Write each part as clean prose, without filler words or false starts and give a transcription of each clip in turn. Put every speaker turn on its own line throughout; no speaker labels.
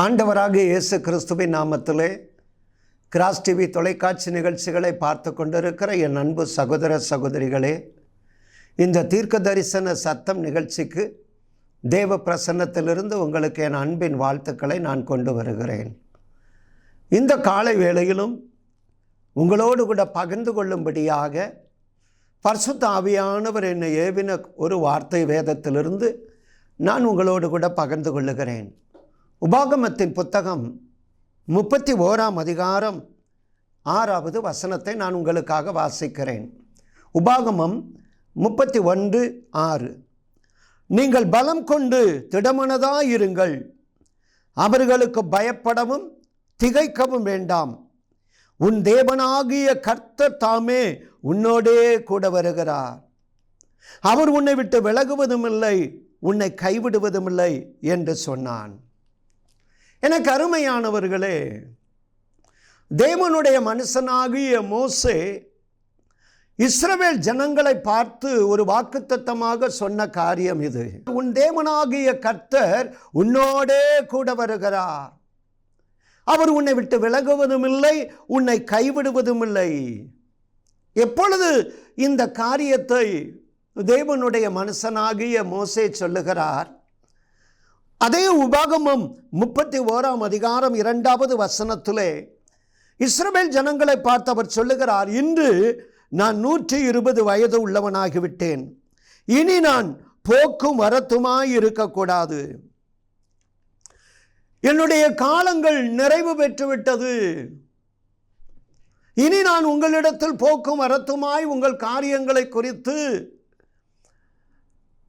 ஆண்டவராக இயேசு கிறிஸ்துவின் நாமத்திலே கிராஸ் டிவி தொலைக்காட்சி நிகழ்ச்சிகளை பார்த்து கொண்டிருக்கிற என் அன்பு சகோதர சகோதரிகளே, இந்த தீர்க்க தரிசன சத்தம் நிகழ்ச்சிக்கு தேவ பிரசன்னத்திலிருந்து உங்களுக்கு என் அன்பின் வாழ்த்துக்களை நான் கொண்டு வருகிறேன். இந்த காலை வேளையிலும் உங்களோடு கூட பகிர்ந்து கொள்ளும்படியாக பரிசுத்த ஆவியானவர் என்னை ஏவின ஒரு வார்த்தை வேதத்திலிருந்து நான் உங்களோடு கூட பகிர்ந்து கொள்ளுகிறேன். உபாகமத்தின் புத்தகம் 31ஆம் அதிகாரம் 6வது வசனத்தை நான் உங்களுக்காக வாசிக்கிறேன். உபாகமம் 31:6. நீங்கள் பலம் கொண்டு திடமனதாயிருங்கள், அவர்களுக்கு பயப்படவும் திகைக்கவும் வேண்டாம். உன் தேவனாகிய கர்த்தர் தாமே உன்னோடே கூட வருகிறார். அவர் உன்னை விட்டு விலகுவதும் இல்லை, உன்னை கைவிடுவதும் இல்லை என்று சொன்னான். எனக்கு அருமையானவர்களே, தேவனுடைய மனுஷனாகிய மோசே இஸ்ரவேல் ஜனங்களை பார்த்து ஒரு வாக்குத்தத்தமாக சொன்ன காரியம் இது. உன் தேவனாகிய கர்த்தர் உன்னோடே கூட வருகிறார். அவர் உன்னை விட்டு விலகுவதும் இல்லை, உன்னை கைவிடுவதும் இல்லை. எப்பொழுது இந்த காரியத்தை தேவனுடைய மனுஷனாகிய மோசே சொல்லுகிறார், அதே உபாகமம் 31ஆம் அதிகாரம் 2வது வசனத்திலே இஸ்ரவேல் ஜனங்களை பார்த்து அவர் சொல்லுகிறார், இன்று நான் 120 வயது உள்ளவனாகிவிட்டேன், இனி நான் போக்கும் வரத்துமாய் இருக்கக்கூடாது. என்னுடைய காலங்கள் நிறைவு பெற்றுவிட்டது. இனி நான் உங்களிடத்தில் போக்கும் வரத்துமாய் உங்கள் காரியங்களை குறித்து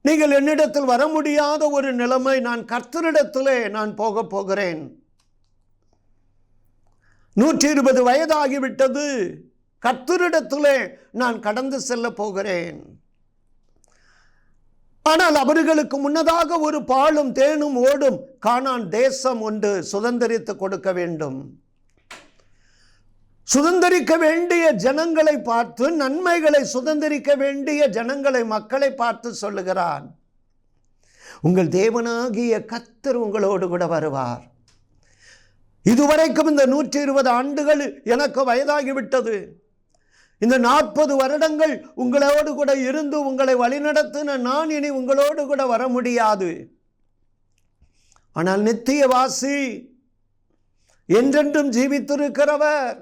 நீங்கள் என்னிடத்தில் வர முடியாத ஒரு நிலைமை, நான் கர்த்தரிடத்திலே நான் போகிறேன். 120 வயதாகிவிட்டது, கர்த்தரிடத்திலே நான் கடந்து செல்ல போகிறேன். ஆனால் அவர்களுக்கு முன்னதாக ஒரு பாலும் தேனும் ஓடும் கானான் தேசம் ஒன்று சுதந்தரித்து கொடுக்க வேண்டும். சுதந்தரிக்க வேண்டிய ஜனங்களை பார்த்து, நன்மைகளை சுதந்தரிக்க வேண்டிய ஜனங்களை, மக்களை பார்த்து சொல்லுகிறான், உங்கள் தேவனாகிய கர்த்தர் உங்களோடு கூட வருவார். இதுவரைக்கும் இந்த 120 ஆண்டுகள் எனக்கு வயதாகிவிட்டது. இந்த 40 வருடங்கள் உங்களோடு கூட இருந்து உங்களை வழிநடத்தின நான் இனி உங்களோடு கூட வர முடியாது. ஆனால் நித்தியவாசி, என்றென்றும் ஜீவித்திருக்கிறவர்,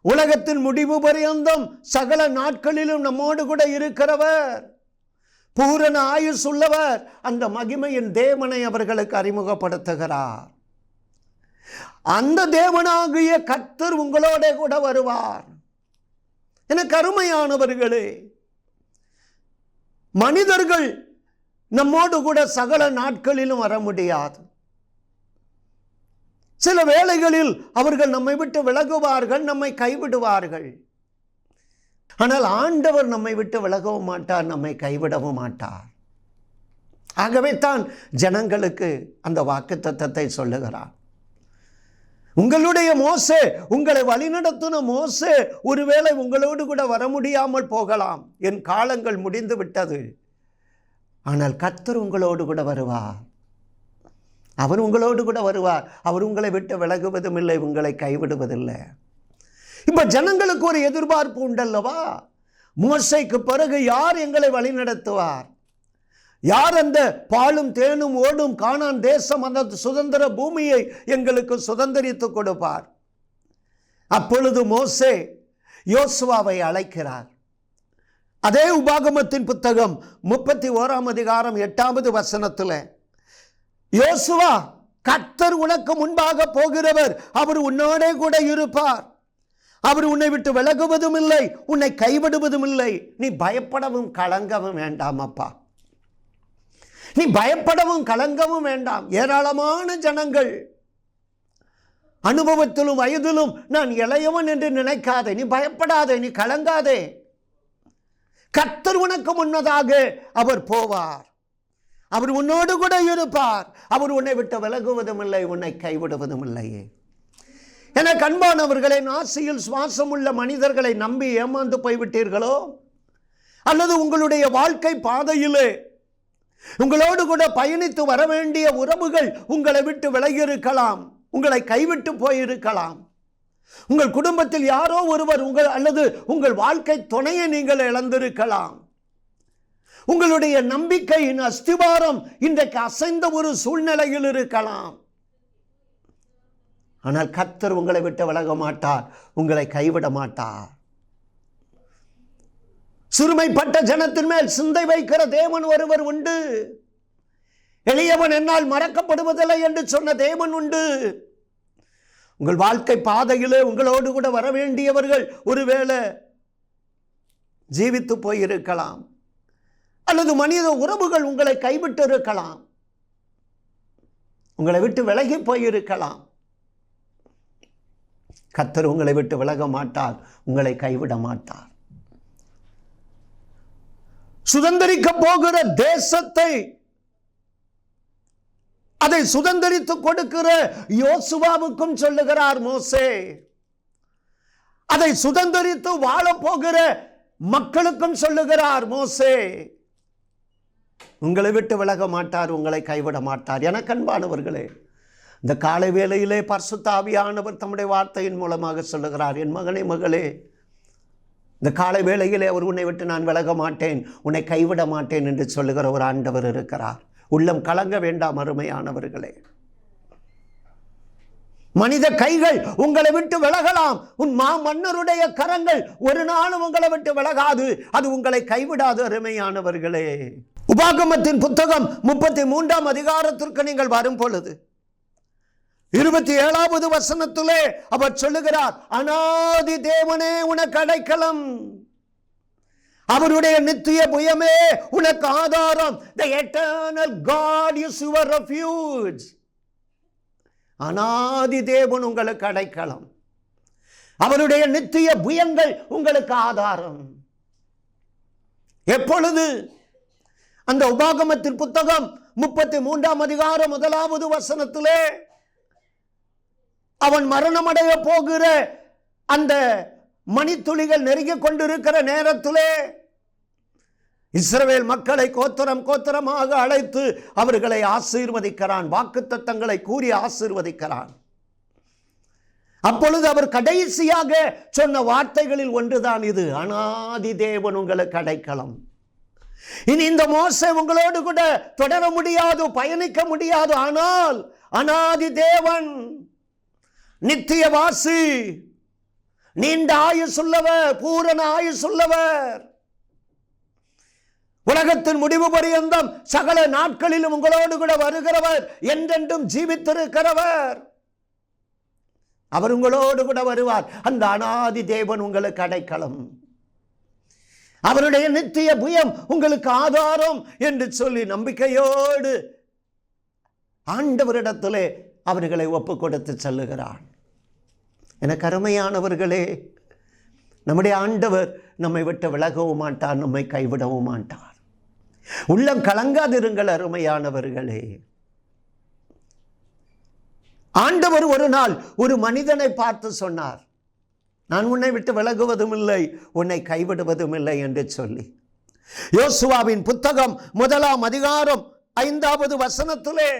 உலகத்தின் முடிவு பரியந்தம் சகல நாட்களிலும் நம்மோடு கூட இருக்கிறவர், பூரண ஆயுஸ் உள்ளவர், அந்த மகிமையின் தேவனை அவர்களுக்கு அறிமுகப்படுத்துகிறார். அந்த தேவனாகிய கர்த்தர் உங்களோட கூட வருவார். எனக்கு அருமையானவர்களே, மனிதர்கள் நம்மோடு கூட சகல நாட்களிலும் வர முடியாது. சில வேளைகளில் அவர்கள் நம்மை விட்டு விலகுவார்கள், நம்மை கைவிடுவார்கள். ஆனால் ஆண்டவர் நம்மை விட்டு விலகவும் மாட்டார், நம்மை கைவிடவும் மாட்டார். ஆகவே தான் ஜனங்களுக்கு அந்த வாக்குத்தத்தத்தை சொல்லுகிறார். உங்களுடைய மோசே, உங்களை வழிநடத்தின மோசே ஒருவேளை உங்களோடு கூட வர முடியாமல் போகலாம், என் காலங்கள் முடிந்து விட்டது. ஆனால் கர்த்தர் உங்களோடு கூட வருவார். அவர் உங்களோடு கூட வருவார். அவர் உங்களை விட்டு விலகுவதும் இல்லை, உங்களை கைவிடுவதில்லை. இப்ப ஜனங்களுக்கு ஒரு எதிர்பார்ப்பு உண்டல்லவா, மோசேக்கு பிறகு யார் எங்களை வழிநடத்துவார், யார் அந்த பாலும் தேனும் ஓடும் கானான் தேசம், அந்த சுதந்திர பூமியை எங்களுக்கு சுதந்திரித்து கொடுப்பார். அப்பொழுது மோசே யோசுவாவை அழைக்கிறார். அதே உபாகமத்தின் புத்தகம் 31ஆம் அதிகாரம் 8வது வசனத்தில், யோசுவா, கர்த்தர் உனக்கு முன்பாக போகிறவர், அவர் உன்னோடே கூட இருப்பார். அவர் உன்னை விட்டு விலகுவதும் இல்லை, உன்னை கைவிடுவதும் இல்லை. நீ பயப்படவும் கலங்கவும் வேண்டாம் அப்பா, நீ பயப்படவும் கலங்கவும் வேண்டாம். ஏராளமான ஜனங்கள், அனுபவத்திலும் வயதிலும் நான் இளையவன் என்று நினைக்காதே, நீ பயப்படாதே, நீ கலங்காதே. கர்த்தர் உனக்கு முன்னதாக அவர் போவார், அவர் உன்னோடு கூட இருப்பார். அவர் உன்னை விட்டு விலகுவதும் இல்லை, உன்னை கைவிடுவதும் இல்லையே. எனக்கு அன்பானவர்களை, நாசியில் சுவாசம் உள்ள மனிதர்களை நம்பி ஏமாந்து போய்விட்டீர்களோ, அல்லது உங்களுடைய வாழ்க்கை பாதையிலே உங்களோடு கூட பயணித்து வர வேண்டிய உறவுகள் உங்களை விட்டு விலகி இருக்கலாம், உங்களை கைவிட்டு போயிருக்கலாம். உங்கள் குடும்பத்தில் யாரோ ஒருவர் அல்லது உங்கள் வாழ்க்கை துணையை நீங்கள் இழந்திருக்கலாம். உங்களுடைய நம்பிக்கையின் அஸ்திவாரம் இன்றைக்கு அசைந்த ஒரு சூழ்நிலையில் இருக்கலாம். ஆனால் கர்த்தர் உங்களை விட்டு விலக மாட்டார், உங்களை கைவிட மாட்டார். சிறுமைப்பட்ட ஜனத்தின் மேல் சிந்தை வைக்கிற தேவன் ஒருவர் உண்டு. எளியவன் என்னால் மறக்கப்படுவதில்லை என்று சொன்ன தேவன் உண்டு. உங்கள் வாழ்க்கை பாதையிலே உங்களோடு கூட வர வேண்டியவர்கள் ஒருவேளை ஜீவித்து போயிருக்கலாம், அல்லது மனித உறவுகள் உங்களை கைவிட்டு இருக்கலாம், உங்களை விட்டு விலகி போயிருக்கலாம். கர்த்தர் உங்களை விட்டு விலக மாட்டார், உங்களை கைவிட மாட்டார். சுதந்தரிக்க போகிற தேசத்தை அதை சுதந்தரித்து கொடுக்கிற யோசுவாவுக்கும் சொல்லுகிறார் மோசே. அதை சுதந்தரித்து வாழ போகிற மக்களுக்கும் சொல்லுகிறார் மோசே. உங்களை விட்டு விலக மாட்டார், உங்களை கைவிட மாட்டார். எனக்கு அன்பானவர்களே, இந்த காலை வேளையிலே பரிசுத்த ஆவியானவர் தம்முடைய வார்த்தையின் மூலமாக சொல்லுகிறார், என் மகனே மகளே, இந்த காலை வேளையிலே அவர் உன்னை விட்டு நான் விலக மாட்டேன், உன்னை கைவிட மாட்டேன் என்று சொல்லுகிற ஒரு ஆண்டவர் இருக்கிறார். உள்ளம் கலங்க வேண்டாம் அருமையானவர்களே. மனித கைகள் உங்களை விட்டு விலகலாம், உன் மன்னருடைய கரங்கள் ஒரு நாளும் உங்களை விட்டு விலகாது, அது உங்களை கைவிடாது அருமையானவர்களே. உபாகமத்தின் புத்தகம் 33ஆம் அதிகாரத்திற்கு நீங்கள் வரும் பொழுது 27வது வசனத்திலே அவர் சொல்லுகிறார், அநாதி தேவனே உனக்கு அடைக்கலம், அவருடைய நித்திய புயமே உனக்கு ஆதாரம். The eternal God is your refuge. அநாதி தேவன் உங்களுக்கு அடைக்கலம், அவருடைய நித்திய புயங்கள் உங்களுக்கு ஆதாரம். எப்பொழுது? அந்த உபாகமத்தின் புத்தகம் 33ஆம் அதிகாரம் 1வது வசனத்திலே அவன் மரணமடைய போகிற அந்த மணித்துளிகள் நெருங்கிக் கொண்டிருக்கிற நேரத்திலே இஸ்ரவேல் மக்களை கோத்திரம் கோத்திரமாக அழைத்து அவர்களை ஆசீர்வதிக்கிறான், வாக்குத்தத்தங்களை கூறி ஆசீர்வதிக்கிறான். அப்பொழுது அவர் கடைசியாக சொன்ன வார்த்தைகளில் ஒன்றுதான் இது, அநாதி தேவன் உங்களுக்கு அடைக்கலம். இனி இந்த மோசே உங்களோடு கூட தொடர முடியாது, பயணிக்க முடியாது. ஆனால் அநாதி தேவன், நித்தியவாசி, நீண்ட ஆயுசுள்ளவர், பூரண ஆயுசுள்ளவர், உலகத்தின் முடிவு பரியந்தம் சகல நாட்களிலும் உங்களோடு கூட வருகிறவர், என்றென்றும் ஜீவித்திருக்கிறவர், அவர் உங்களோடு கூட வருவார். அந்த அநாதி தேவன் உங்களுக்கு அடைக்கலம், அவருடைய நித்திய புயம் உங்களுக்கு ஆதாரம் என்று சொல்லி நம்பிக்கையோடு ஆண்டவரிடத்திலே அவர்களை ஒப்பு கொடுத்து செல்லுகிறார். எனக்கு அருமையானவர்களே, நம்முடைய ஆண்டவர் நம்மை விட்டு விலகவும் மாட்டார், நம்மை கைவிடவும் மாட்டார். உள்ளம் கலங்காதிருங்கள் அருமையானவர்களே. ஆண்டவர் ஒரு நாள் ஒரு மனிதனை பார்த்து சொன்னார், நான் உன்னை விட்டு விலகுவதும் இல்லை, உன்னை கைவிடுவதும் இல்லை என்று சொல்லி. யோசுவாவின் புத்தகம் 1ஆம் அதிகாரம் 5வது வசனத்திலே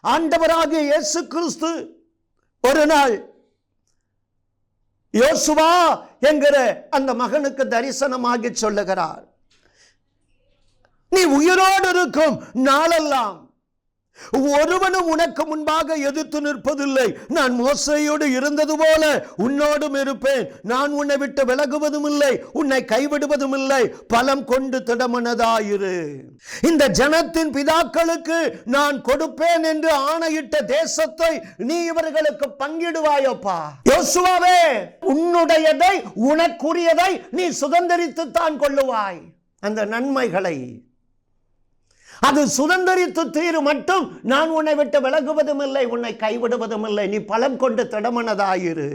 ஆண்டவராகிய இயேசு கிறிஸ்து ஒரு நாள் யோசுவா என்கிற அந்த மகனுக்கு தரிசனமாகி சொல்லுகிறார், நீ உயிரோடு இருக்கும் நாளெல்லாம் ஒருவனும் உனக்கு முன்பாக எதிர்த்து நிற்பதில்லை. நான் மோசேயோடு இருந்தது போல உன்னோடும் இருப்பேன். நான் உன்னை விட்டு விலகுவதும் இல்லை, உன்னை கைவிடுவதும் இல்லை. பலம் கொண்டு திடமனதாயிரு. இந்த ஜனத்தின் பிதாக்களுக்கு நான் கொடுப்பேன் என்று ஆணையிட்ட தேசத்தை நீ இவர்களுக்கு பங்கிடுவாயப்பா. யோசுவாவே, உன்னுடையதை உனக்குரியதை நீ சுதந்தரித்து தான் கொள்ளுவாய். அந்த நன்மைகளை அது சுதந்தரித்து தீரு மட்டும். நான் உன்னை விட்டு விலகுவதும் இல்லை, உன்னை கைவிடுவதும் இல்லை. நீ பலம் கொண்டு திடமனதாயிரு,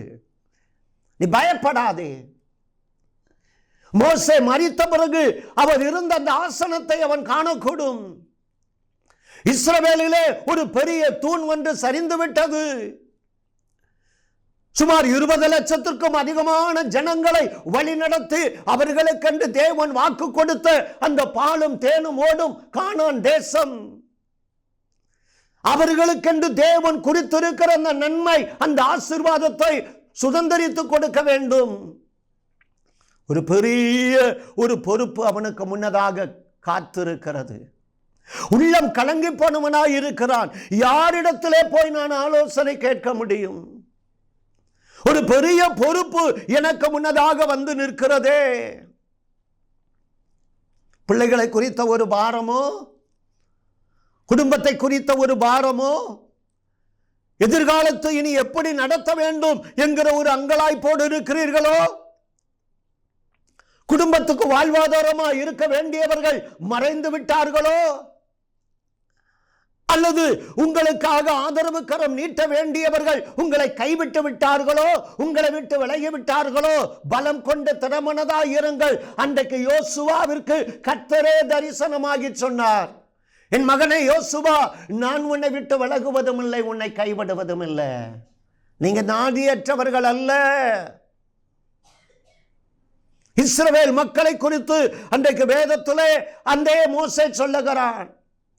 நீ பயப்படாதே. மோசே மரித்த பிறகு அவர் இருந்த அந்த ஆசனத்தை அவன் காணக்கூடும். இஸ்ரவேலிலே ஒரு பெரிய தூண் ஒன்று சரிந்து விட்டது. சுமார் 20 லட்சத்திற்கும் அதிகமான ஜனங்களை வழிநடத்தி அவர்களுக்கென்று தேவன் வாக்கு கொடுத்த அந்த பாலும் தேனும் ஓடும் கானான் தேசம், அவர்களுக்கென்று தேவன் குறித்திருக்கிற அந்த நன்மை, அந்த ஆசீர்வாதத்தை சுதந்தரித்து கொடுக்க வேண்டும். ஒரு பெரிய ஒரு பொறுப்பு அவனுக்கு முன்னதாக காத்திருக்கிறது. உள்ளம் கலங்கி போனவனாய் இருக்கிறான். யாரிடத்திலே போய் நான் ஆலோசனை கேட்க முடியும்? ஒரு பெரிய பொறுப்பு எனக்கு முன்னதாக வந்து நிற்கிறதே. பிள்ளைகளை குறித்த ஒரு பாரமோ, குடும்பத்தை குறித்த ஒரு பாரமோ, எதிர்காலத்தை இனி எப்படி நடத்த வேண்டும் என்கிற ஒரு அங்கலாய்ப்போடு இருக்கிறீர்களோ? குடும்பத்துக்கு வாழ்வாதாரமா இருக்க வேண்டியவர்கள் மறைந்து விட்டார்களோ? அல்லது உங்களுக்காக ஆதரவு கரம் நீட்ட வேண்டியவர்கள் உங்களை கைவிட்டு விட்டார்களோ? உங்களை விட்டு விலகி விட்டார்களோ? பலம் கொண்டு திடமனதாய் இருங்கள். அன்றைக்கு யோசுவாவிற்கு கர்த்தரே தரிசனமாகி சொன்னார், என் மகனே யோசுவா, நான் உன்னை விட்டு விலகுவதும் இல்லை, உன்னை கைவிடுவதும் இல்லை. நீங்க நாதியற்றவர்கள் அல்ல. இஸ்ரவேல் மக்களை குறித்து அன்றைக்கு வேதத்திலே அந்த மோசே சொல்லுகிறான்,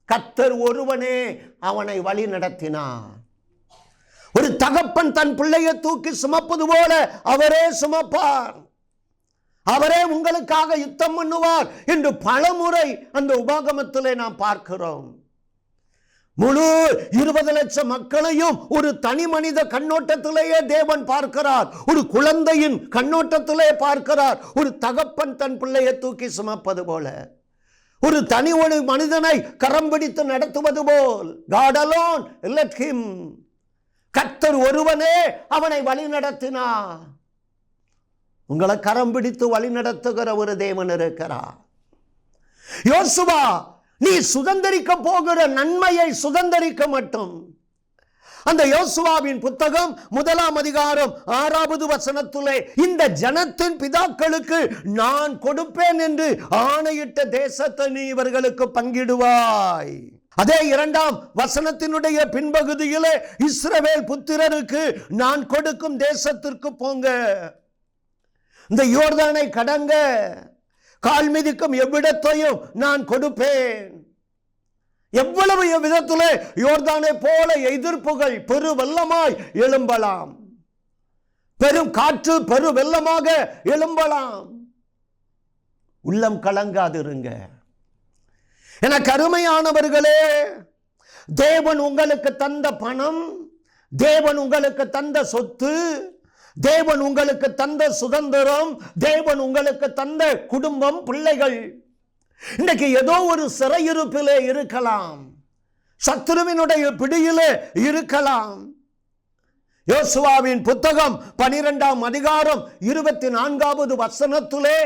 கர்த்தர் ஒருவனே அவனை வழி நடத்தினார். ஒரு தகப்பன் தன் பிள்ளையை தூக்கி சுமப்பது போல அவரே சுமப்பார், அவரே உங்களுக்காக யுத்தம் பண்ணுவார் என்று பலமுறை அந்த உபாகமத்திலே நாம் பார்க்கிறோம். முழு 20 லட்சம் மக்களையும் ஒரு தனி மனித கண்ணோட்டத்திலேயே தேவன் பார்க்கிறார். ஒரு குழந்தையின் கண்ணோட்டத்திலே பார்க்கிறார். ஒரு தகப்பன் தன் பிள்ளையை தூக்கி சுமப்பது போல, ஒரு தனி ஒரு மனிதனை கரம் பிடித்து நடத்துவது போல், God alone let him, கர்த்தர் ஒருவனே அவனை வழி நடத்தினார். உங்களை கரம் பிடித்து வழி நடத்துகிற ஒரு தேவன் இருக்கிறார். யோசுவா, நீ சுதந்தரிக்க போகிற நன்மையை சுதந்தரிக்க மட்டும். அந்த யோசுவாவின் புத்தகம் 1 அதிகாரம் 6வது வசனத்திலே, இந்த ஜனத்தின் பிதாக்களுக்கு நான் கொடுப்பேன் என்று ஆணையிட்ட தேசத்தை நீ இவர்களுக்கு பங்கிடுவாய். அதே 2ஆம் வசனத்தினுடைய பின்பகுதியிலே, இஸ்ரவேல் புத்திரருக்கு நான் கொடுக்கும் தேசத்திற்கு போங்க, இந்த யோர்தானை கடங்க, கால் மிதிக்கும் எவ்விடத்தையும் நான் கொடுப்பேன். எவ்வளவு விதத்திலே யோர்தானை போல எதிர்ப்புகள் பெரு வெள்ளமாய் எழும்பலாம், பெரும் காற்று பெரு வெள்ளமாக எழும்பலாம். உள்ளம் கலங்காதிருங்க. எனக்கு அருமையானவர்களே, தேவன் உங்களுக்கு தந்த பணம், தேவன் உங்களுக்கு தந்த சொத்து, தேவன் உங்களுக்கு தந்த சுதந்திரம், தேவன் உங்களுக்கு தந்த குடும்பம், பிள்ளைகள் இன்றைக்கு ஏதோ ஒரு சிறையிருப்பிலே இருக்கலாம், சத்துருவினுடைய பிடியிலே இருக்கலாம். யோசுவாவின் புத்தகம் 12ஆம் அதிகாரம் 24வது வசனத்திலே,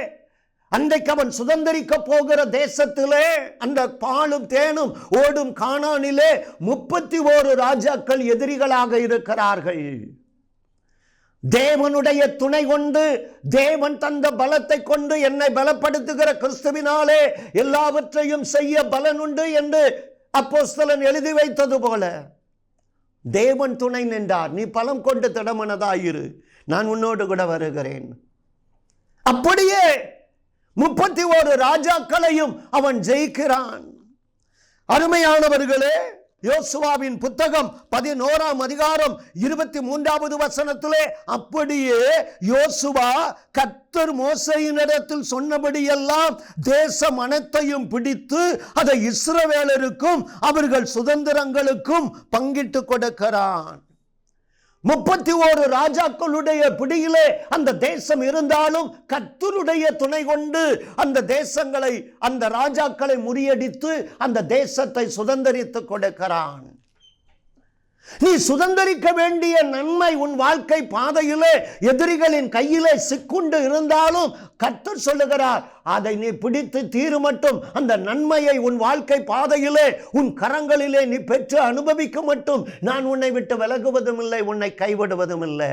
அன்றைக்கு அவன் சுதந்தரிக்க போகிற தேசத்திலே, அந்த பாலும் தேனும் ஓடும் கானானிலே 31 ராஜாக்கள் எதிரிகளாக இருக்கிறார்கள். தேவனுடைய துணை கொண்டு, தேவன் தந்த பலத்தை கொண்டு, என்னை பலப்படுத்துகிற கிறிஸ்துவினாலே எல்லாவற்றையும் செய்ய பலனுண்டு என்று அப்போஸ்தலன் எழுதி வைத்தது போல தேவன் துணை நின்றார். நீ பலம் கொண்டு திடமனதாயிரு, நான் உன்னோடு கூட வருகிறேன். அப்படியே 31 ராஜாக்களையும் அவன் ஜெயிக்கிறான். அருமையானவர்களே, யோசுவாவின் புத்தகம் 11ஆம் அதிகாரம் 23வது வசனத்திலே, அப்படியே யோசுவா கர்த்தர் மோசேயினிடத்தில் சொன்னபடியெல்லாம் தேசம் அனைத்தையும் பிடித்து அதை இஸ்ரவேலருக்கும் அவர்கள் சுதந்திரங்களுக்கும் பங்கிட்டு கொடுக்கிறான். 31 ராஜாக்களுடைய பிடியிலே அந்த தேசம் இருந்தாலும் கர்த்தருடைய துணை கொண்டு அந்த தேசங்களை, அந்த ராஜாக்களை முறியடித்து அந்த தேசத்தை சுதந்தரித்து கொடுக்கிறான். நீ சுதந்தரிக்க வேண்டிய நன்மை உன் வாழ்க்கை பாதையிலே எதிரிகளின் கையிலே சிக்குண்டு இருந்தாலும் கர்த்தர் சொல்லுகிறார், அதை நீ பிடித்து தீரு மட்டும். அந்த நன்மையை உன் வாழ்க்கை பாதையிலே உன் கரங்களிலே நீ பெற்று அனுபவிக்க மட்டும் நான் உன்னை விட்டு விலகுவதும் இல்லை, உன்னை கைவிடுவதும் இல்லை.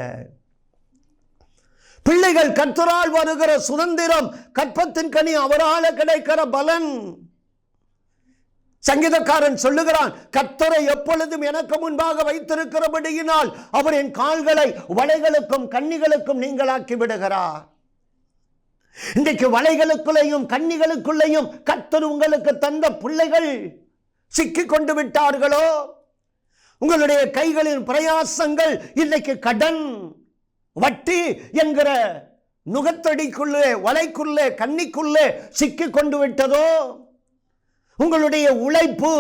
பிள்ளைகள் கர்த்தரால் வருகிற சுதந்திரம், கற்பத்தின் கனி அவரால் கிடைக்கிற பலன். சங்கீதக்காரன் சொல்லுகிறான், கர்த்தரை எப்பொழுதும் எனக்கு முன்பாக வைத்திருக்கிறபடியினால் அவர் என் கால்களை வலைகளுக்கும் கண்ணிகளுக்கும் நீங்களாக்கி விடுகிறார். இன்றைக்கு வலைகளுக்குள்ளேயும் கண்ணிகளுக்குள்ளேயும் கர்த்தர் உங்களுக்கு தந்த பிள்ளைகள் சிக்கிக் கொண்டு விட்டார்களோ? உங்களுடைய கைகளின் பிரயாசங்கள் இன்னைக்கு கடன், வட்டி என்கிற நுகத்தடிக்குள்ளே, வலைக்குள்ளே, கண்ணிக்குள்ளே சிக்கிக் கொண்டு விட்டதோ? உங்களுடைய உழைப்பு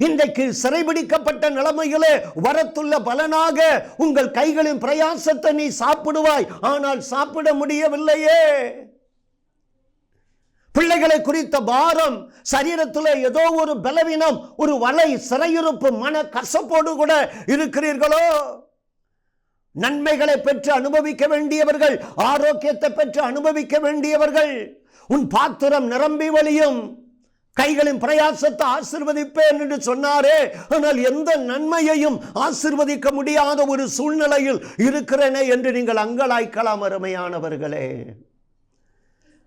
இன்றைக்கு சிறைபிடிக்கப்பட்ட நிலைமையிலே வரத்துள்ள பலனாக உங்கள் கைகளின் பிரயாசத்தை நீ சாப்பிடுவாய், ஆனால் சாப்பிட முடியவில்லையே. பிள்ளைகளை குறித்த பாரம், சரீரத்தில் ஏதோ ஒரு பலவீனம், ஒரு வலை, சிறையிருப்பு, மன கசப்போடு கூட இருக்கிறீர்களோ? நன்மைகளை பெற்று அனுபவிக்க வேண்டியவர்கள், ஆரோக்கியத்தை பெற்று அனுபவிக்க வேண்டியவர்கள், உன் பாத்திரம் நிரம்பி வழியும், கைகளின் பிரயாசத்தை ஆசீர்வதிப்பேன் என்று சொன்னாரே, ஆனால் எந்த நன்மையையும் ஆசீர்வதிக்க முடியாத ஒரு சூழ்நிலையில் இருக்கிறேனே என்று நீங்கள் அங்கலாய்க்கலாம். அருமையானவர்களே,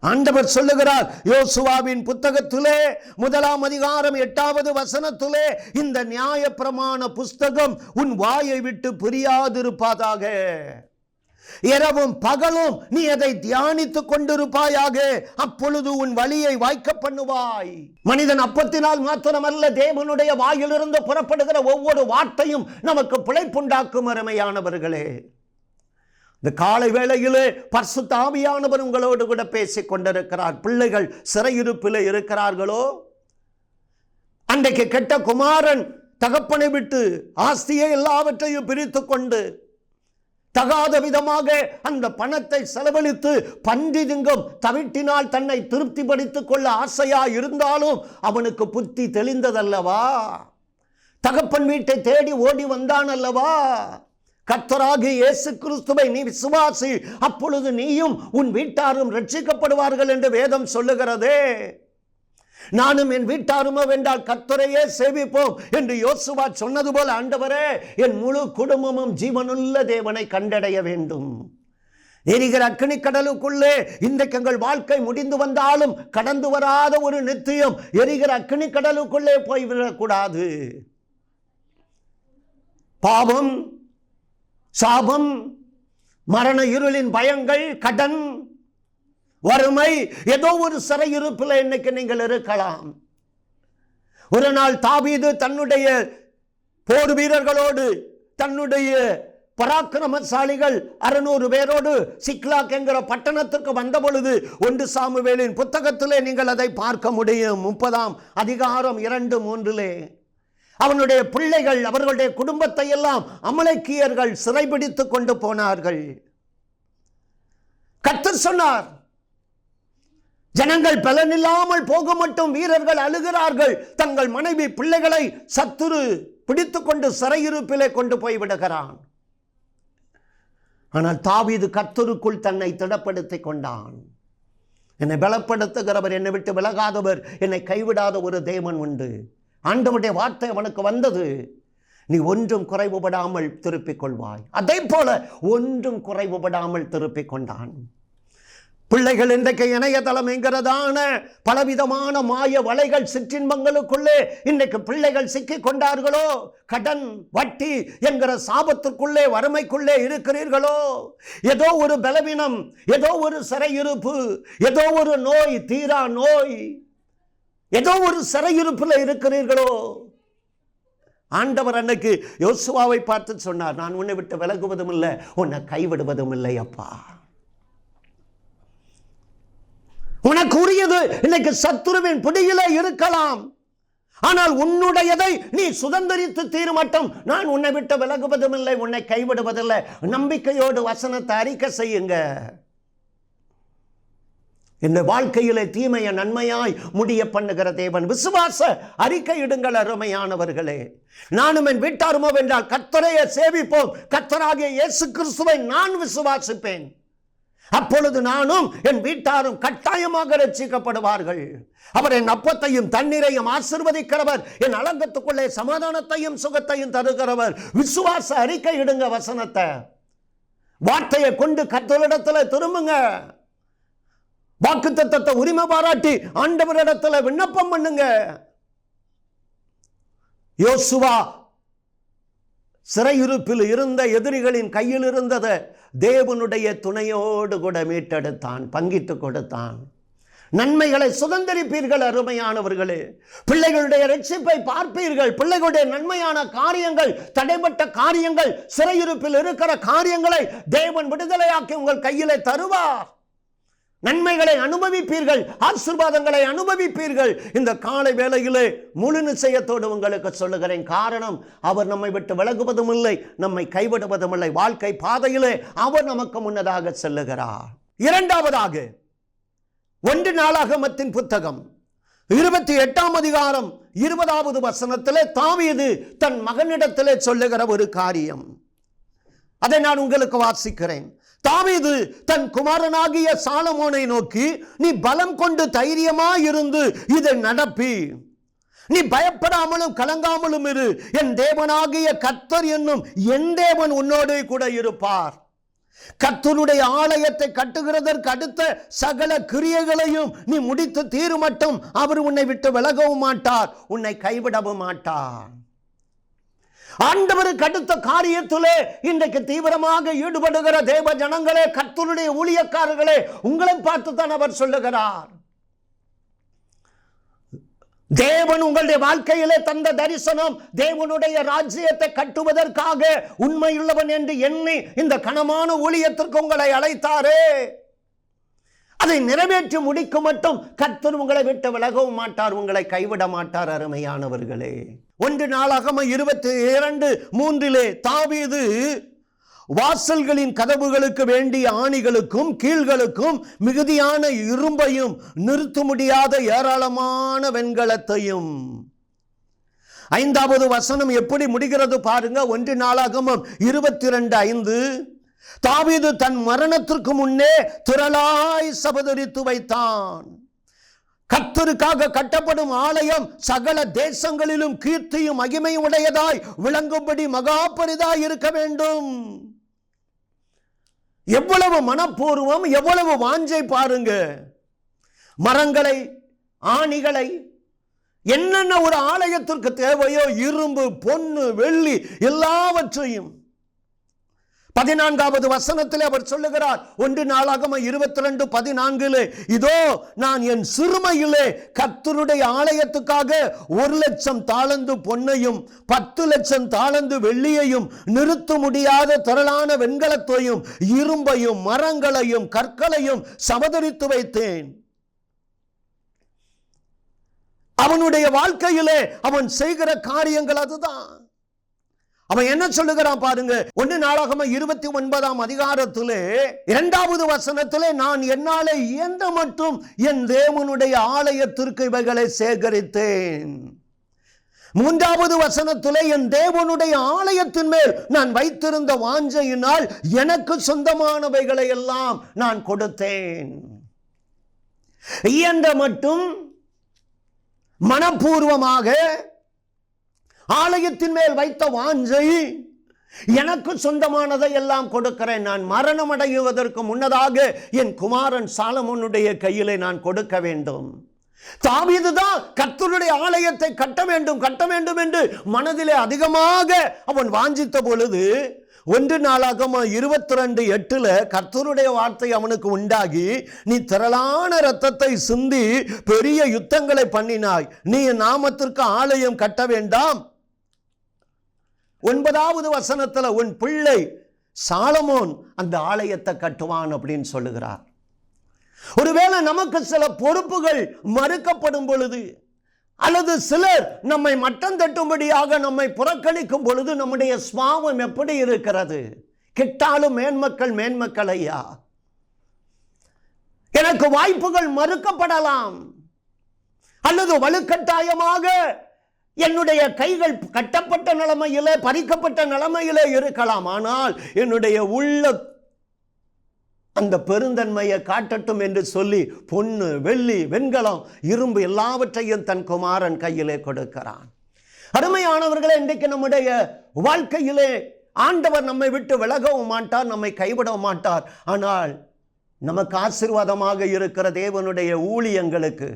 ஆண்டவர் சொல்லுகிறார் யோசுவாவின் புத்தகத்திலே 1 அதிகாரம் 8வது வசனத்திலே, இந்த நியாயப்பிரமாண புஸ்தகம் உன் வாயை விட்டு பிரியாதிருப்பதாக, இரவும் பகலும் நீ அதை தியானித்துக் கொண்டிருப்பாயாக, அப்பொழுது உன் வழியை வாய்க்க பண்ணுவாய். மனிதன் அப்பத்தினால் மாத்திரமல்ல, தேவனுடைய வாயிலிருந்து புறப்படுகிற ஒவ்வொரு வார்த்தையும் நமக்கு பிழைப்புண்டாக்கும். அருமையானவர்களே, இந்த காலை வேளையிலே பரிசுத்த ஆவியானவர் உங்களோடு கூட பேசிக் கொண்டிருக்கிறார். பிள்ளைகள் சிறையிருப்பில் இருக்கிறார்களோ? அன்றைக்கு கெட்ட குமாரன் தகப்பனை விட்டு ஆஸ்தியை எல்லாவற்றையும் பிரித்து கொண்டு தகாத விதமாக அந்த பணத்தை செலவழித்து பன்றி திங்கும் தவிட்டினால் தன்னை திருப்திப்படுத்திக் கொள்ள ஆசையா இருந்தாலும் அவனுக்கு புத்தி தெளிந்ததல்லவா? தகப்பன் வீட்டை தேடி ஓடி வந்தான் அல்லவா? கர்த்தராகிய இயேசு கிறிஸ்துவை நீ விசுவாசி, அப்பொழுது நீயும் உன் வீட்டாரும் ரட்சிக்கப்படுவார்கள் என்று வேதம் சொல்லுகிறதே. நானும் என் வீட்டாருமோ வென்றால் கர்த்தரையே சேவிப்போம் என்று யோசுவா சொன்னது போல, ஆண்டவரே, என் முழு குடும்பமும் ஜீவனுள்ள தேவனை கண்டடைய வேண்டும். எரிகிற அக்கினி கடலுக்குள்ளே இன்றைக்கு எங்கள் வாழ்க்கை முடிந்து வந்தாலும் கடந்து வராத ஒரு நித்தியம் எரிகிற அக்கினி கடலுக்குள்ளே போய்விடக்கூடாது. பாவம், சாபம், மரண இருளின் பயங்கள், கடன், வறுமை, ஏதோ ஒரு சிறையிருப்பில் இன்னைக்கு நீங்கள் இருக்கலாம். ஒரு நாள் தாவீது தன்னுடைய போர் வீரர்களோடு, தன்னுடைய பராக்கிரமசாலிகள் 600 பேரோடு சிக்லாக் என்கிற பட்டணத்துக்கு வந்த பொழுது 1 சாமுவேலின் புத்தகத்திலே நீங்கள் அதை பார்க்க முடியும். 30ஆம் அதிகாரம் 2-3 அவனுடைய பிள்ளைகள், அவர்களுடைய குடும்பத்தை எல்லாம் அமலேக்கியர்கள் சிறைபிடித்துக் கொண்டு போனார்கள். கர்த்தர் சொன்னார், ஜனங்கள் பலனில்லாமல் போக மட்டும் வீரர்கள் அழுகிறார்கள், தங்கள் மனைவி பிள்ளைகளை சத்துரு பிடித்துக் கொண்டு சிறையிருப்பிலே கொண்டு போய் விடுகிறான். ஆனால் தாவீது கர்த்தருக்குள் தன்னை திடப்படுத்திக் கொண்டான். என்னை பலப்படுத்துகிறவர், என்னை விட்டு விலகாதவர், என்னை கைவிடாத ஒரு தேவன் உண்டு. ஆண்டவருடைய வார்த்தை அவனுக்கு வந்தது, நீ ஒன்றும் குறைவுபடாமல் திருப்பிக் கொள்வாய். அதே போல ஒன்றும் குறைவுபடாமல் திருப்பிக் கொண்டான். பிள்ளைகள் இன்றைக்கு இணையதளம் என்கிறதான பலவிதமான மாய வலைகள், சிற்றின்பங்களுக்குள்ளே இன்றைக்கு பிள்ளைகள் சிக்கிக் கொண்டார்களோ? கடன், வட்டி என்கிற சாபத்திற்குள்ளே, வறுமைக்குள்ளே இருக்கிறீர்களோ? ஏதோ ஒரு பலவீனம், ஏதோ ஒரு சிறையிருப்பு, ஏதோ ஒரு நோய், தீரா நோய், ஏதோ ஒரு சிறையிருப்பில் இருக்கிறீர்களோ? ஆண்டவர் அன்னைக்கு யோசுவாவை பார்த்து சொன்னார், நான் உன்னை விட்டு விலகுவதும் இல்லை, உன்னை கைவிடுவதும் இல்லை. அப்பா, உனக்கு உரியது இன்னைக்கு சத்துருவின் பிடியிலே இருக்கலாம், ஆனால் உன்னுடையதை நீ சுதந்திரித்து தீர்மட்டும் நான் உன்னை விட்டு விலகுவதும் இல்லை, உன்னை கைவிடுவதில்லை. நம்பிக்கையோடு வசனத்தை அறிக்கை செய்யுங்க. இந்த வாழ்க்கையிலே தீமையை நன்மையாய் முடிய பண்ணுகிற தேவன். விசுவாச அறிக்கையிடுங்கள் அருமையானவர்களே. நானும் என் வீட்டாருமோ வென்றால் கர்த்தரையே சேவிப்போம், கர்த்தராகிய இயேசு கிறிஸ்துவை நான் விசுவாசிப்பேன், அப்பொழுது நானும் என் வீட்டாரும் கட்டாயமாக ரட்சிக்கப்படுவார்கள். அவர் என் அப்பத்தையும் தண்ணீரையும் ஆசீர்வதிக்கிறவர், என் அலங்கத்துக்குள்ளே சமாதானத்தையும் சுகத்தையும் தருகிறவர். விசுவாச அறிக்கை இடுங்க. வசனத்தை, வார்த்தையை கொண்டு கர்த்தரிடத்தில் திரும்புங்க. வாக்குத்தத்தத்தை உரிமை பாராட்டி ஆண்டவரிடத்தில் விண்ணப்பம் பண்ணுங்க. யோசுவா சிறையிருப்பில் இருந்த எதிரிகளின் கையில் இருந்ததை தேவனுடைய துணையோடு கூட மீட்டெடுத்தான், பங்கிட்டு கொடுத்தான். நன்மைகளை சுதந்திரிப்பீர்கள் அருமையானவர்களே. பிள்ளைகளுடைய ரட்சிப்பை பார்ப்பீர்கள். பிள்ளைகளுடைய நன்மையான காரியங்கள், தடைப்பட்ட காரியங்கள், சிறையிருப்பில் இருக்கிற காரியங்களை தேவன் விடுதலையாக்கி உங்கள் கையிலே தருவார். நன்மைகளை அனுபவிப்பீர்கள், ஆசீர்வாதங்களை அனுபவிப்பீர்கள். இந்த காலை வேளையிலே முழு நிச்சயத்தோடு உங்களுக்கு சொல்லுகிறேன். காரணம், அவர் நம்மை விட்டு விலகுவதும் இல்லை, நம்மை கைவிடுவதும் இல்லை. வாழ்க்கை பாதையிலே அவர் நமக்கு முன்னதாக செல்லுகிறார். இரண்டாவதாக 1 நாளாகமத்தின் புத்தகம் 28ஆம் அதிகாரம் 20வது வசனத்திலே தாவீது தன் மகனிடத்திலே சொல்லுகிற ஒரு காரியம், அதை நான் உங்களுக்கு வாசிக்கிறேன். தாவீது தன் குமாரனாகிய சாலமோனை நோக்கி, நீ பலம் கொண்டு தைரியமாயிருந்து இதை நடப்பி, நீ பயப்படாமலும் கலங்காமலும் இரு. என் தேவனாகிய கர்த்தர் என்னும் என் தேவன் உன்னோடு கூட இருப்பார். கர்த்தருடைய ஆலயத்தை கட்டுகிறதற்கு அடுத்த சகல கிரியைகளையும் நீ முடித்து தீருமட்டும் அவர் உன்னை விட்டு விலகவும் மாட்டார், உன்னை கைவிடவும் மாட்டார். ஆண்டவருக்கு அடுத்த காரியத்திலே இன்றைக்கு தீவிரமாக ஈடுபடுகிற தேவ ஜனங்களே, கர்த்தருடைய ஊழியக்காரர்களே, உங்களை பார்த்து தான் அவர் சொல்லுகிறார். தேவன் உங்களுடைய வாழ்க்கையிலே தந்த தரிசனம் தேவனுடைய ராஜ்யத்தை கட்டுவதற்காக உண்மையுள்ளவன் என்று எண்ணி இந்த கனமான ஊழியத்திற்கு உங்களை அழைத்தாரே, அதை நிறைவேற்றி முடிக்கும் மட்டும் கர்த்தர் உங்களை விட்டு விலகவும் மாட்டார், உங்களை கைவிட மாட்டார். அருமையானவர்களே, 1 நாளாகமம் 22:3 தாவீது வாசல்களின் கதவுகளுக்கு வேண்டிய ஆணிகளுக்கும் கீழ்களுக்கும் மிகுதியான இரும்பையும் நிறுத்த முடியாத ஏராளமான வெண்கலத்தையும். 5வது வசனம் எப்படி முடிகிறது பாருங்க. 1 நாளாகமம் 22:5 தாவீது தன் மரணத்திற்கு முன்னே திரளாய் சபதரித்து வைத்தான். கர்த்தருக்காக கட்டப்படும் ஆலயம் சகல தேசங்களிலும் கீர்த்தியும் மகிமையும் உடையதாய் விளங்கும்படி மகா பெரிதாய் இருக்க வேண்டும். எவ்வளவு மனப்பூர்வம், எவ்வளவு வாஞ்சை பாருங்க. மரங்களை, ஆணிகளை, என்னென்ன ஒரு ஆலயத்திற்கு தேவையோ இரும்பு, பொன்னு, வெள்ளி எல்லாவற்றையும். 14வது வசனத்தில் அவர் சொல்லுகிறார், 1 நாளாகமம் 22:14 இதோ நான் என் சிறுமையிலே கர்த்தருடைய ஆலயத்துக்காக 1,00,000 தாலந்து பொன்னையும் 10,00,000 தாலந்து வெள்ளியையும் நிறுத்த முடியாத திரளான வெண்கலத்தையும் இரும்பையும் மரங்களையும் கற்களையும் சபதரித்து வைத்தேன். அவனுடைய வாழ்க்கையிலே அவன் செய்கிற காரியங்கள் அதுதான். அவன் என்ன சொல்லுகிறான் பாருங்க. 1 நாளாகமம் 29ஆம் அதிகாரத்திலே 2வது வசனத்திலே, நான் என்னாலே இயன்ற மட்டும் என் தேவனுடைய ஆலயத்திற்கு இவைகளை சேகரித்தேன். 3வது வசனத்திலே, என் தேவனுடைய ஆலயத்தின் மேல் நான் வைத்திருந்த வாஞ்சையினால் எனக்கு சொந்தமானவைகளை எல்லாம் நான் கொடுத்தேன். இயன்ற மட்டும் மனப்பூர்வமாக ஆலயத்தின் மேல் வைத்த வாஞ்சை, எனக்கு சொந்தமானதை எல்லாம் கொடுக்கிறேன். நான் மரணம் அடைவதற்கு முன்னதாக என் குமாரன் சாலமோனுடைய கையிலே நான் கொடுக்க வேண்டும். தாவீதுதான் கர்த்தருடைய ஆலயத்தை கட்ட வேண்டும் என்று மனதிலே அதிகமாக அவன் வாஞ்சித்த பொழுது 1 நாளாகமம் 22:8 கர்த்தருடைய வார்த்தை அவனுக்கு உண்டாகி, நீ திரளான இரத்தத்தை சிந்தி பெரிய யுத்தங்களை பண்ணினாய், நீ நாமத்திற்கு ஆலயம் கட்ட வேண்டாம். 9வது வசனத்தில் உன் பிள்ளை சாலமோன் அந்த ஆலயத்தை கட்டுவான் அப்படின்னு சொல்லுகிறார். ஒருவேளை நமக்கு சில பொறுப்புகள் மறுக்கப்படும் பொழுது, அல்லது சிலர் நம்மை மட்டம் தட்டும்படியாக நம்மை புறக்கணிக்கும் பொழுது நம்முடைய சுபாவம் எப்படி இருக்கிறது? கிட்டாலும் மேன்மக்கள் ஐயா. எனக்கு வாய்ப்புகள் மறுக்கப்படலாம், அல்லது வலுக்கட்டாயமாக என்னுடைய கைகள் கட்டப்பட்ட நிலைமையிலே, பறிக்கப்பட்ட நிலைமையிலே இருக்கலாம். ஆனால் என்னுடைய உள்ள அந்த பெருந்தன்மையை காட்டட்டும் என்று சொல்லி பொன்னு, வெள்ளி, வெண்கலம், இரும்பு எல்லாவற்றையும் தன் குமாரன் கையிலே கொடுக்கிறான். அருமையானவர்களே, இன்றைக்கு நம்முடைய வாழ்க்கையிலே ஆண்டவர் நம்மை விட்டு விலகவும் மாட்டார், நம்மை கைவிடவும் மாட்டார். ஆனால் நமக்கு ஆசீர்வாதமாக இருக்கிற தேவனுடைய ஊழியங்களுக்கு,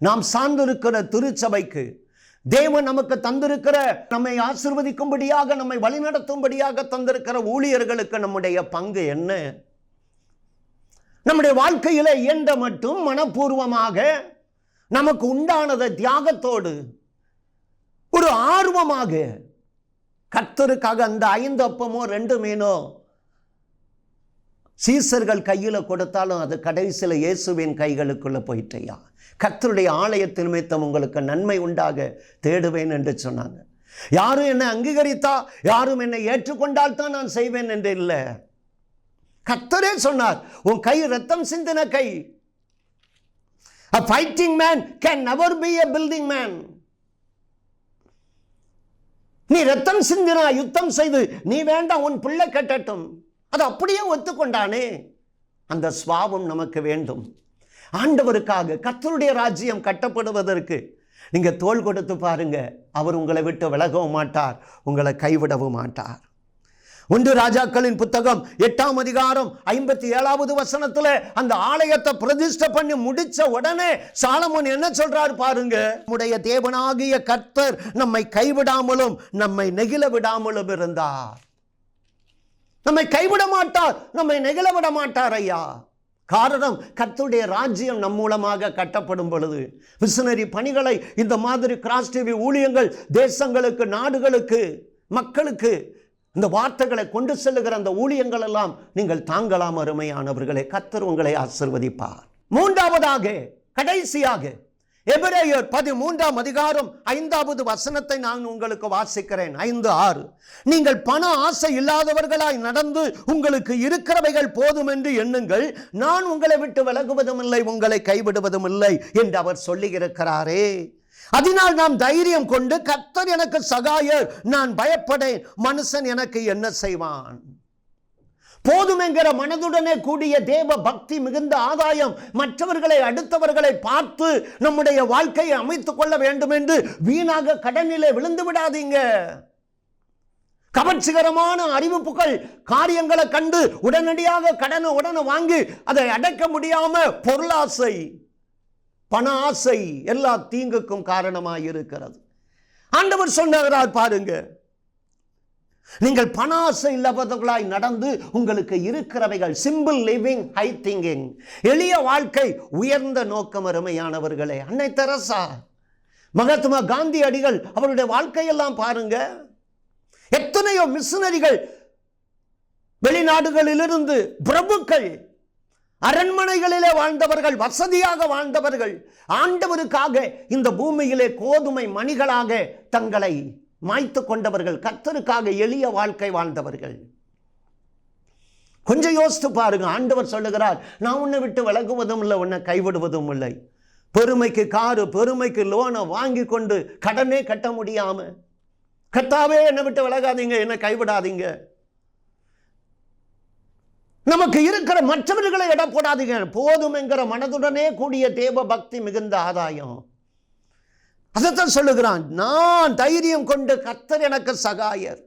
நாம் சார்ந்திருக்கிற திருச்சபைக்கு, தேவன் நமக்கு தந்திருக்கிற, நம்மை ஆசீர்வதிக்கும்படியாக, நம்மை வழிநடத்தும்படியாக தந்திருக்கிற ஊழியர்களுக்கு நம்முடைய பங்கு என்ன? நம்முடைய வாழ்க்கையில இயன்ற மட்டும் மனப்பூர்வமாக நமக்கு உண்டானதை தியாகத்தோடு ஒரு ஆர்வமாக கர்த்தருக்காக அந்த 5 அப்பமோ 2 மீனோ சீசர்கள் கையில கொடுத்தாலும் அது கடைசியில் இயேசுவின் கைகளுக்குள்ள போயிட்டையா. கர்த்தருடைய ஆலயத்தின் நிமித்தம் உங்களுக்கு நன்மை உண்டாக தேடுவேன் என்று சொன்னாங்க. யாரும் என்னை அங்கீகரித்தா, யாரும் என்னை ஏற்றுக்கொண்டால் தான் நான் செய்வேன் என்று இல்லை. கர்த்தரே சொன்னார், உன் கை ரத்தம் சிந்தின கை. A fighting man can never be a building man. நீ ரத்தம் சிந்தினா, யுத்தம் செய்து, நீ வேண்டாம் உன் பிள்ளை கட்டட்டும், அது அப்படியே ஒத்துக்கொண்டானே. அந்த சுவாபம் நமக்கு வேண்டும். ஆண்டவருக்காக கர்த்தருடைய ராஜ்யம் கட்டப்படுவதற்கு நீங்க தோள் கொடுத்து பாருங்க. அவர் உங்களை விட்டு விலகவும் மாட்டார், உங்களை கைவிடவும் மாட்டார். 1 ராஜாக்களின் புத்தகம் 8ஆம் அதிகாரம் 57வது வசனத்துல அந்த ஆலயத்தை பிரதிஷ்டை பண்ணி முடிச்ச உடனே சாலமோன் என்ன சொல்றாரு பாருங்க. நம்முடைய தேவனாகிய கர்த்தர் நம்மை கைவிடாமலும் நம்மை நெகிழ விடாமலும் இருந்தார். நம்மை கைவிட மாட்டார், நம்மை நெகிழ விட மாட்டார் ஐயா. காரணம், கர்த்தருடைய ராஜ்யம் நம் மூலமாக கட்டப்படும் பொழுது மிஷனரி பணிகளை, இந்த மாதிரி கிராஸ் டிவி ஊழியங்கள், தேசங்களுக்கு, நாடுகளுக்கு, மக்களுக்கு இந்த வார்த்தைகளை கொண்டு செல்லுகிற அந்த ஊழியங்கள் எல்லாம் நீங்கள் தாங்கலாம். அருமையானவர்களே, கர்த்தர் உங்களை ஆசீர்வதிப்பார். 3ஆவதாக, கடைசியாக, எபிரேயர் 13ஆம் அதிகாரம் 5வது வசனத்தை நான் உங்களுக்கு வாசிக்கிறேன். 5:6. நீங்கள் பண ஆசை இல்லாதவர்களாய் நடந்து உங்களுக்கு இருக்கிறவைகள் போதும் என்று எண்ணுங்கள். நான் உங்களை விட்டு விலகுவதும் இல்லை, உங்களை கைவிடுவதும் இல்லை என்று அவர் சொல்லியிருக்கிறாரே. அதனால் நாம் தைரியம் கொண்டு, கர்த்தர் எனக்கு சகாயர், நான் பயப்படேன், மனுஷன் எனக்கு என்ன செய்வான்? போதும் என்கிற மனதுடனே கூடிய தேவ பக்தி மிகுந்த ஆதாயம். மற்றவர்களை, அடுத்தவர்களை பார்த்து நம்முடைய வாழ்க்கையை அமைத்துக் கொள்ள வேண்டும் என்று வீணாக கடனிலே விழுந்து விடாதீங்க. கவர்ச்சிகரமான அறிவிப்புகள், காரியங்களை கண்டு உடனடியாக கடனை உடனே வாங்கி அதை அடைக்க முடியாம பொருளாசை, பண ஆசை எல்லா தீங்குக்கும் காரணமாக இருக்கிறது. ஆண்டவர் சொன்னார் பாருங்க, நீங்கள் பண ஆசை இல்லாதவர்களாய் நடந்து உங்களுக்கு இருக்கிறவைகள், சிம்பிள் லிவிங், ஹை திங்கிங், எளிய வாழ்க்கை, உயர்ந்த நோக்கம். அருமையானவர்களே, அன்னை தெரசா, மகாத்மா காந்தி அடிகள், அவருடைய வாழ்க்கையெல்லாம் பாருங்க. எத்தனையோ மிஷனரிகள், வெளிநாடுகளிலிருந்து பிரபுக்கள், அரண்மனைகளிலே வாழ்ந்தவர்கள், வசதியாக வாழ்ந்தவர்கள், ஆண்டவருக்காக இந்த பூமியிலே கோதுமை மணிகளாக தங்களை மாய்த்து கொண்டவர்கள், கர்த்தருக்காக எளிய வாழ்க்கை வாழ்ந்தவர்கள். கொஞ்சம் யோசித்து பாருங்க. ஆண்டவர் சொல்லுகிறார், நான் உன்னை விட்டு விலகுவதும் இல்லை, உன்னை கைவிடுவதும் இல்லை. பெருமைக்கு காரு, பெருமைக்கு லோனை வாங்கி கொண்டு கடனே கட்ட முடியாம, கர்த்தாவே என்னை விட்டு விலகாதீங்க, என்னை கைவிடாதீங்க. நமக்கு இருக்கிற மற்றவர்களை எடை போடாதீங்க. போதும் என்கிற மனதுடனே கூடிய தேவ பக்தி மிகுந்த ஆதாயம். அதைத்தான் சொல்லுகிறான், நான் தைரியம் கொண்டு, கர்த்தர் எனக்கு சகாயர்.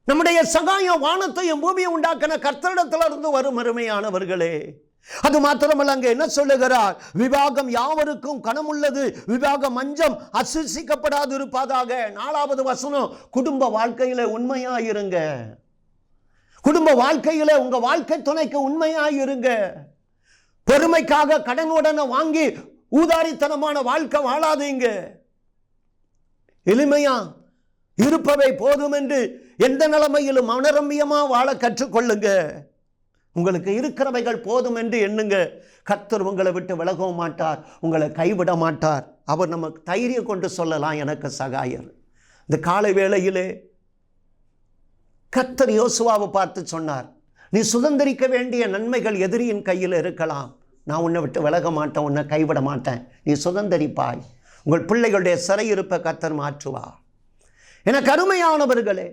நம்முடைய சகாயம் வானத்தையும் பூமியை உண்டாக்கின கர்த்தரிடத்திலிருந்து வரும். அருமையானவர்களே, அது மாத்திரமல்ல, அங்கே என்ன சொல்லுகிறார்? விவாகம் யாவருக்கும் கனமுள்ளது, விவாக மஞ்சம் அசுசிக்கப்படாது இருப்பதாக. 4வது வசனம், குடும்ப வாழ்க்கையில உண்மையாயிருங்க. குடும்ப வாழ்க்கையில உங்க வாழ்க்கை துணைக்கு உண்மையாயிருங்க. பெருமைக்காக கடனுடனே வாங்கி ஊதாரித்தனமான வாழ்க்கை வாழாதீங்க. எளிமையா இருப்பவை போதும் என்று எந்த நிலைமையிலும் மனரம்பியமா வாழ கற்றுக்கொள்ளுங்க. உங்களுக்கு இருக்கிறவைகள் போதும் என்று எண்ணுங்க. கர்த்தர் உங்களை விட்டு விலகவும் மாட்டார், உங்களை கைவிட மாட்டார். அவர் நமக்கு தைரியம் கொண்டு சொல்லலாம், எனக்கு சகாயர். இந்த காலை வேளையிலே கர்த்தர் யோசுவாவை பார்த்து சொன்னார், நீ சுதந்திரிக்க வேண்டிய நன்மைகள் எதிரியின் கையில் இருக்கலாம், நான் உன்னை விட்டு விலக மாட்டேன், உன்னை கைவிட மாட்டேன், நீ சுதந்திரிப்பாய். உங்கள் பிள்ளைகளுடைய சிறையிருப்பை கர்த்தர் மாற்றுவார். எனக்கு அருமையானவர்களே,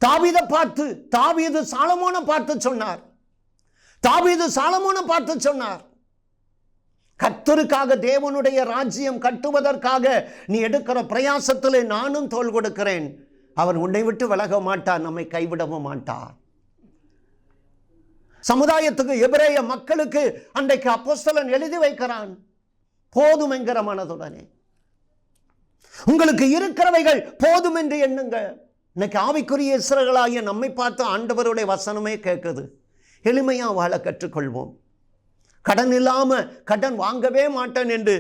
தாவீதை பார்த்து, தாவீது சாலமோனை பார்த்து சொன்னார், தாவீது சாலமோனை பார்த்து சொன்னார், கர்த்தருக்காக, தேவனுடைய ராஜ்யம் கட்டுவதற்காக நீ எடுக்கிற பிரயாசத்திலே நானும் தோள் கொடுக்கிறேன். அவர் உன்னை விட்டு விலக மாட்டார், நம்மை கைவிடவும் மாட்டார். சமுதாயத்துக்கு, எபிரேய மக்களுக்கு அன்றைக்கு அப்போஸ்தலன் எழுதி வைக்கிறான், போதும் என்கிற மனதுடனே. உங்களுக்கு இருக்கிறவைகள் போதும் என்று எண்ணுங்க. இன்னைக்கு ஆவிக்குரிய இஸ்ரவேலாகிய நம்மை பார்த்து ஆண்டவருடைய வசனமே கேட்குது. எளிமையாக வாழ கற்றுக்கொள்வோம். கடன் இல்லாமல் கடன் வாங்கவே மாட்டேன் என்று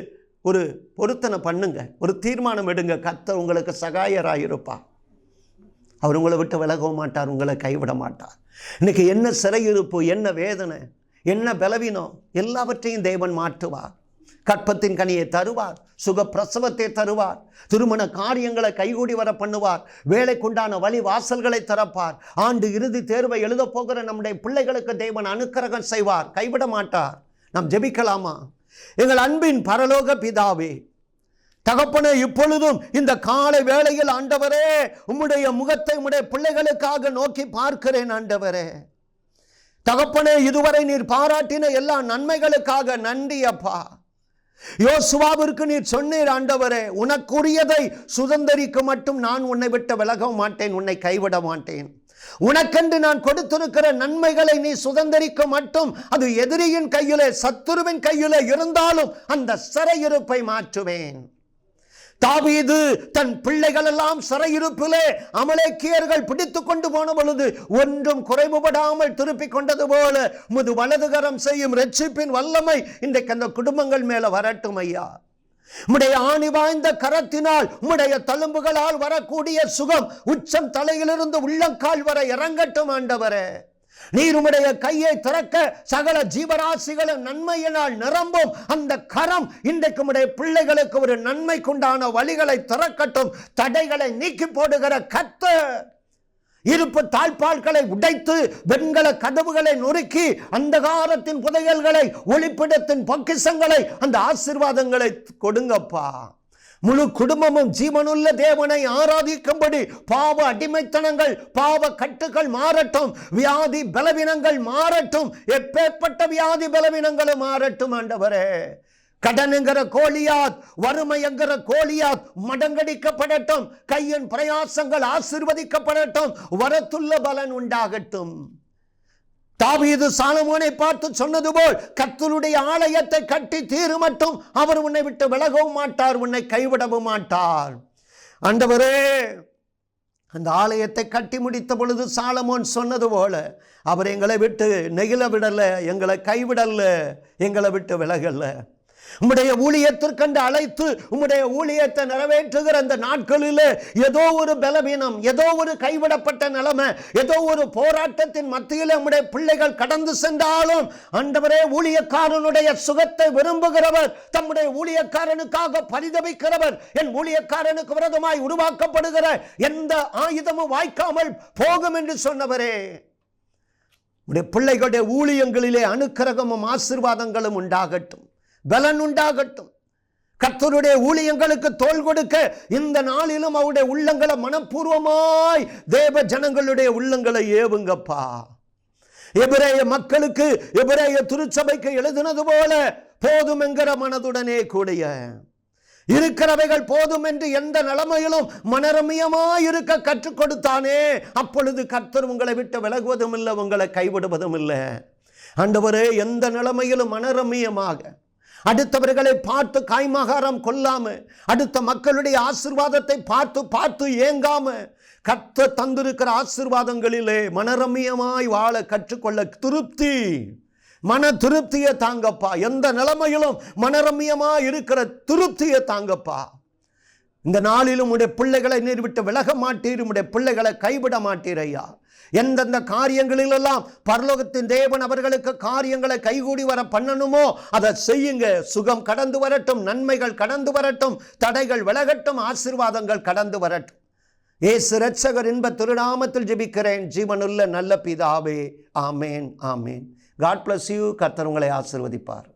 ஒரு பொருத்தனை பண்ணுங்க, ஒரு தீர்மானம் எடுங்க. கர்த்தர் உங்களுக்கு சகாயராயிருப்பார். அவர் உங்களை விட்டு விலகவும் மாட்டார், உங்களை கைவிட மாட்டார். இன்னைக்கு என்ன சிறையிருப்பு, என்ன வேதனை, என்ன பலவீனம், எல்லாவற்றையும் தேவன் மாற்றுவார். கற்பத்தின் கனியை தருவார், சுக பிரசவத்தை தருவார், திருமண காரியங்களை கைகூடி வர பண்ணுவார், வேலைக்குண்டான வழி வாசல்களை திறப்பார். ஆண்டு இறுதி தேர்வை எழுத போகிற நம்முடைய பிள்ளைகளுக்கு தேவன் அனுக்கிரகம் செய்வார், கைவிட மாட்டார். நாம் ஜெபிக்கலாமா? எங்கள் அன்பின் பரலோக பிதாவே, தகப்பனே, இப்பொழுதும் இந்த காலை வேளையில் ஆண்டவரே உம்முடைய முகத்தை உம்முடைய பிள்ளைகளுக்காக நோக்கி பார்க்கிறேன். ஆண்டவரே தகப்பனே, இதுவரை நீர் பாராட்டின எல்லா நன்மைகளுக்காக நன்றி அப்பா. யோசுவாவிற்கு நீர் சொன்னீர் ஆண்டவரே, உனக்குரியதை சுதந்தரிக்க மட்டும் நான் உன்னை விட்டு விலக மாட்டேன், உன்னை கைவிட மாட்டேன். உனக்கென்று நான் கொடுத்திருக்கிற நன்மைகளை நீ சுதந்தரிக்க மட்டும் அது எதிரியின் கையிலே, சத்துருவின் கையிலே இருந்தாலும் அந்த சிறையிருப்பை மாற்றுவேன். தாவீது தன் பிள்ளைகள் எல்லாம் சிறையிருப்பிலே அமலேக்கியர்கள் பிடித்து கொண்டு போன பொழுது ஒன்றும் குறைவுபடாமல் திருப்பி கொண்டது போல உமது வலதுகரம் செய்யும் இரட்சிப்பின் வல்லமை இன்றைக்கு அந்த குடும்பங்கள் மேல வரட்டும் ஐயா. உம்முடைய ஆணி வாய்ந்த கரத்தினால், உம்முடைய தழும்புகளால் வரக்கூடிய சுகம் உச்சம் தலையிலிருந்து உள்ளங்கால் வரை இறங்கட்டும் ஆண்டவரே. நீர் உம்முடைய கையை திறக்க சகல ஜீவராசிகளும் நன்மையினால் நிரம்பும். அந்த கரம் இன்றைக்கு உம்முடைய பிள்ளைகளுக்கு ஒரு நன்மைக்குண்டான வழிகளை திறக்கட்டும். தடைகளை நீக்கி போடுகிற கர்த்தர் இருப்பு தாழ்பால்களை உடைத்து வெண்கல கதவுகளை நொறுக்கி அந்தகாரத்தின் புதையல்களை, ஒளிப்பிடத்தின் பொக்கிஷங்களை, அந்த ஆசீர்வாதங்களை கொடுங்கப்பா. முழு குடும்பமும் ஜீவனுள்ள தேவனை ஆராதிக்கும்படி பாவ அடிமைத்தனங்கள், பாவ கட்டுகள் மாறட்டும், வியாதி பலவீனங்கள் மாறட்டும், எப்பேற்பட்ட வியாதி பலவீனங்களும் மாறட்டும் ஆண்டவரே. கடன் என்கிற கோலியாத், வறுமை என்கிற கோலியாத் மடங்கடிக்கப்படட்டும். கையின் பிரயாசங்கள் ஆசீர்வதிக்கப்படட்டும். வரத்துள்ள பலன் உண்டாகட்டும். தாவீது சாலமோனை பார்த்து சொன்னது போல் கர்த்தருடைய ஆலயத்தை கட்டி தீரு மட்டும் அவர் உன்னை விட்டு விலகவும் மாட்டார், உன்னை கைவிடவும் மாட்டார். ஆண்டவரே, அந்த ஆலயத்தை கட்டி முடித்த பொழுது சாலமோன் சொன்னது போல அவர் எங்களை விட்டு நெகிழ விடல, எங்களை கைவிடல, எங்களை விட்டு விலகல. உம்முடைய ஊழியத்திற்கென்று அழைத்து உம்முடைய ஊழியத்தை நிறைவேற்றுகிற அந்த நாட்களில் ஏதோ ஒரு பலவீனம், ஏதோ ஒரு கைவிடப்பட்ட நிலைமை, ஏதோ ஒரு போராட்டத்தின் மத்தியில் உம்முடைய பிள்ளைகள் கடந்து சென்றாலும் ஆண்டவரே, ஊழியக்காரனுடைய சுகத்தை விரும்புகிறவர், தம்முடைய ஊழியக்காரனுக்காக பரிதபிக்கிறவர், என் ஊழியக்காரனுக்கு விரோதமாய் உருவாக்கப்படுகிற எந்த ஆயுதமும் வாய்க்காமல் போகும் என்று சொன்னவரே, உம்முடைய பிள்ளைகளுடைய ஊழியங்களிலே அனுக்கிரகமும் ஆசீர்வாதங்களும் உண்டாகட்டும், பலன் உண்டாகட்டும். கர்த்தருடைய ஊழியங்களுக்கு தோள் கொடுக்க இந்த நாளிலும் அவருடைய உள்ளங்களை மனப்பூர்வமாய் தேவ ஜனங்களுடைய உள்ளங்களை ஏவுங்கப்பா. எபிரேய மக்களுக்கு, எபிரேய திருச்சபைக்கு எழுதினது போல போதும் என்கிற மனதுடனே கூடிய இருக்கிறவைகள் போதும் என்று எந்த நிலைமையிலும் மனரமியமாய் இருக்க கற்றுக் கொடுத்தானே, அப்பொழுது கர்த்தர் உங்களை விட்டு விலகுவதும் இல்லை, உங்களை கைவிடுவதும் இல்லை. ஆண்டவரே, எந்த நிலைமையிலும் மனரமியமாக அடுத்தவர்களை பார்த்து காய்மகாரம் கொள்ளாம, அடுத்த மக்களுடைய ஆசீர்வாதத்தை பார்த்து பார்த்து ஏங்காம, கர்த்தர் தந்திருக்கிற ஆசீர்வாதங்களிலே மனரமியமாய் வாழ கற்றுக்கொள்ள திருப்தி, மன திருப்தியை தாங்கப்பா. எந்த நிலைமையிலும் மனரமியமாய் இருக்கிற திருப்தியை தாங்கப்பா. இந்த நாளிலும் உடைய பிள்ளைகளை நீர் விட்டு விலக மாட்டீர், உடைய பிள்ளைகளை கைவிட மாட்டீர் ஐயா. எந்தெந்த காரியங்களிலெல்லாம் பரலோகத்தின் தேவன் அவர்களுக்கு காரியங்களை கைகூடி வர பண்ணணுமோ அதை செய்யுங்க. சுகம் கடந்து வரட்டும், நன்மைகள் கடந்து வரட்டும், தடைகள் விலகட்டும், ஆசீர்வாதங்கள் கடந்து வரட்டும். இயேசு இரட்சகர் இன்ப திருநாமத்தில் ஜெபிக்கிறேன் ஜீவனுள்ள நல்ல பிதாவே. ஆமேன், ஆமேன். God bless you. கர்த்தர் உங்களை ஆசீர்வதிப்பார்.